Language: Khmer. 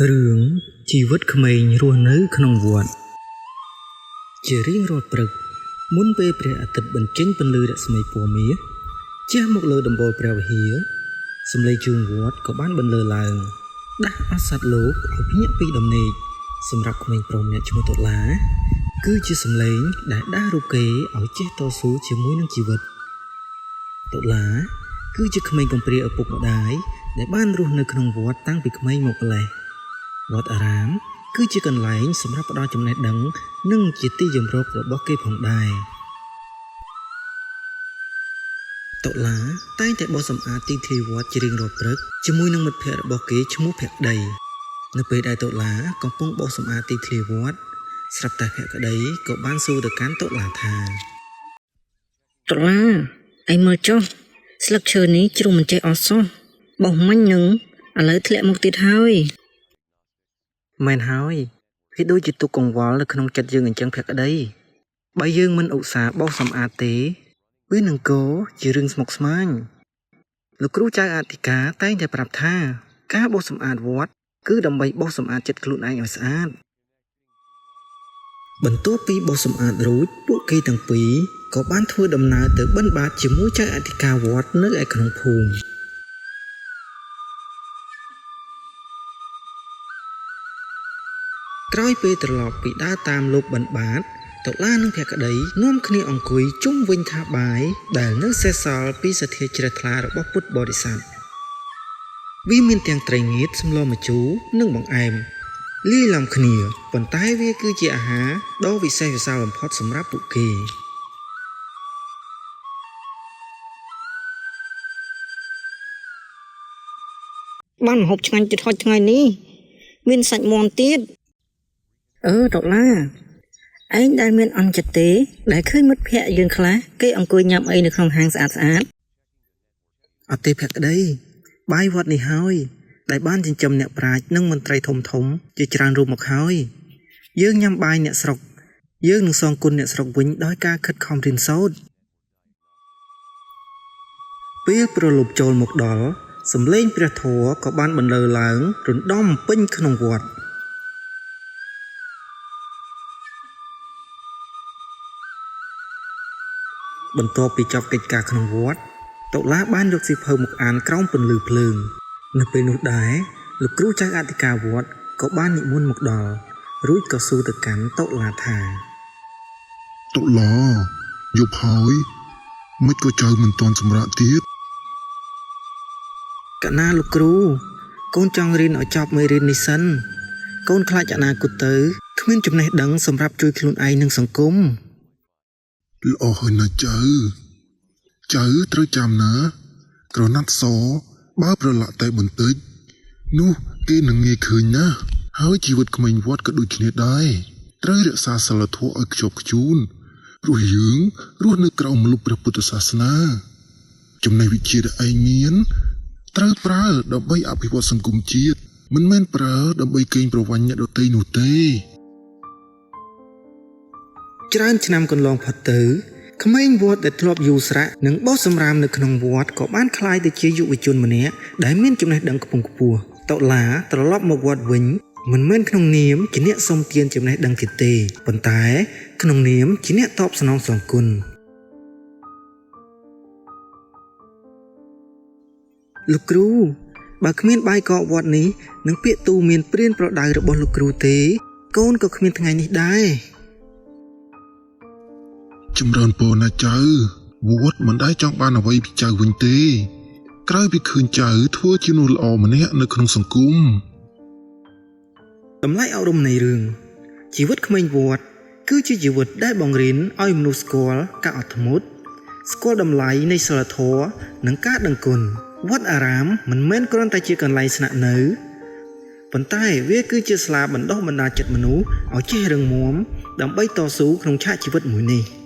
រឿងជីវិតក្មេងរស់នៅក្នុងវត្តជារៀងរាល់ព្រឹកមុនពេលព្រះអាទិត្យបញ្ចេញពន្លឺរស្មីពណ៌មាសជះមកលើដំបូលព្រះវិហារសំឡេងជួងវត្តក៏បានបន្លឺឡើងដាស់ឲ្យសត្វលោកឲ្យភ្ញាក់ពីដំណេកសម្រាប់ក្មេងប្រុសម្នាក់ឈ្មោះតុលាគឺជាសំឡេងដែលដាស់រូបគេឲ្យចេះតស៊ូជាមួយនឹងជីវិតតុលាគឺជាក្មេងកំព្រាឪពុកម្ដាយដែលបានរស់នៅក្នុងវត្តតាំងពីក្មេងមកម្ល៉េះវត្តអារាមគឺជាកន្លែងសម្រាប់ផ្ដល់ចំណេះដឹងនិងជាទីជម្រករបស់គេផងដែរតុលាតែងតែបោសសម្អាតទីធ្លាវត្តជារៀងរាល់ព្រឹកជាមួយនឹងមិត្តភ័ក្តិរបស់គេឈ្មោះភក្តីនៅពេលដែលតុលាកំពុងបោសសម្អាតទីធ្លាវត្តស្រាប់តែភក្តីក៏បានសួរទៅកាន់តុលាថាតុលាឯងមើលចុះស្លឹកឈើនេះជ្រុំមិនចេះអស់សោះបោះមិញនឹងឥឡូវធ្លាក់មកទៀតហើយមែនហើយវាដូចជាទុកកង្វល់នៅក្នុងចិត្តយើងអញ្ចឹងភក្តីបើយើងមិនឧស្សាហ៍បោសសម្អាតទេវានឹងកជារឿងស្មុគស្មាញលោកគ្រូចៅអធិការតែងតែប្រាប់ថាការបោសសម្អាតវត្តគឺដើម្បីបោសសម្អាតចិត្តខ្លួនឯងឲ្យស្អាតបន្ទាប់ពីបោសសម្អាតរួចពួកគេទាំងពីរក៏បានធ្វើដំណើរទៅបិណ្ឌបាតជាមួយចៅអធិការវត្តនៅឯក្នុងភូមិក្រោយពេលត្រឡប់ពីដើរតាមលោកបិណ្ឌបាតតុលានិងភក្តីនាំគ្នាអង្គុយជុំវិញថាបាយដែលនៅសេសសល់ពីសទ្ធាជ្រះថ្លារបស់ពុទ្ធបរិស័ទវាមានទាំងត្រីងៀតសម្លម្ជូរនិងបង្អែមលាយឡំគ្នាប៉ុន្តែវាគឺជាអាហារដ៏វិសេសវិសាលបំផុតសម្រាប់ពួកគេបានម្ហូបឆ្ងាញ់ទៀតហុចថ្ងៃនេះមានសាច់មាន់ទៀតតុលាឯងដែលមានអន់ចិត្តទេដែលឃើញមិត្តភ័ក្តិយើងខ្លះគេអង្គុយញ៉ាំអីនៅក្នុងហាងស្អាតអត់ទេភក្តីបាយវត្តនេះហើយដែលបានចិញ្ចឹមអ្នកប្រាជ្ញនិងមន្ត្រីធំជាច្រើនរូបមកហើយយើងញ៉ាំបាយអ្នកស្រុកយើងនឹងសងគុណអ្នកស្រុកវិញដោយការខិតខំរៀនសូត្រពេលប្រលប់ចូលមកដល់សំឡេងព្រះធម៌ក៏បានបន្លឺឡើងរំដំពេញក្នុងវត្តបន្ទាប់ពីចប់កិច្ចការក្នុងវត្តតុលាបានយកសៀវភៅមកអានក្រោមពន្លឺភ្លើងនៅពេលនោះដែរលោកគ្រូចៅអធិការវត្តក៏បាននិមន្តមកដល់រួចក៏សួរទៅកាន់តុលាថាតុលាយប់ហើយមិនក៏ចៅមិនទាន់សម្រាកទៀតកណាលោកគ្រូកូនចង់រៀនឲ្យចប់មេរៀននេះសិនកូនខ្លាចអនាគតទៅគ្មានចំណេះដឹងសម្រាប់ជួយខ្លួនឯងនិងសង្គមល្អហើយណាចៅត្រូវចាំណាក្រណាត់សបើប្រឡាក់តែបន្តិចនោះគេនឹងងាយឃើញណាហើយជីវិតក្មេងវត្តក៏ដូចគ្នាដែរត្រូវរក្សាសីលធម៌ឲ្យខ្ជាប់ខ្ជួនព្រោះយើងរស់នៅក្រោមម្លប់ព្រះពុទ្ធសាសនាចំណេះវិជ្ជាដែលឯងមានត្រូវប្រើដើម្បីអភិវឌ្ឍសង្គមជាតិមិនមែនប្រើដើម្បីកេងប្រវ័ញ្ចអ្នកដទៃនោះទេច្រើនឆ្នាំកន្លងផុតទៅក្មេងវត្តដែលធ្លាប់យូរស្រាក់និងបោះសម្រាមនៅក្នុងវត្តក៏បានក្លាយទៅជាយុវជនម្នាក់ដែលមានចំណេះដឹងខ្ពង់ខ្ពស់តុលាត្រឡប់មកវត្តវិញមិនមែនក្នុងនាមជាអ្នកសុំទានចំណេះដឹងទៀតទេប៉ុន្តែក្នុងនាមជាអ្នកតបស្នងសងគុណលោកគ្រូបើគ្មានបាយកកវត្តនេះនិងពាក្យទូមានព្រានប្រដៅរបស់លោកគ្រូទេកូនក៏គ្មានថ្ងៃនេះដែរចម្រើនពរណាចៅវត្តមិនដែលចង់បានអ្វីពីចៅវិញទេក្រោយពីឃើញចៅធ្វើជាមនុស្សល្អម្នាក់នៅក្នុងសង្គមតម្លៃអប់រំនៃរឿងជីវិតក្មេងវត្តគឺជាជីវិតដែលបង្រៀនឲ្យមនុស្សស្គាល់ការអត់ធ្មត់ស្គាល់តម្លៃនៃសីលធម៌និងការដឹងគុណវត្តអារាមមិនមែនគ្រាន់តែជាកន្លែងស្នាក់នៅប៉ុន្តែវាគឺជាស្លាបណ្ដុះបណ្ដាលចិត្តមនុស្សឲ្យចេះរឹងមាំដើម្បីតស៊ូក្នុងឆាកជីវិតមួយនេះ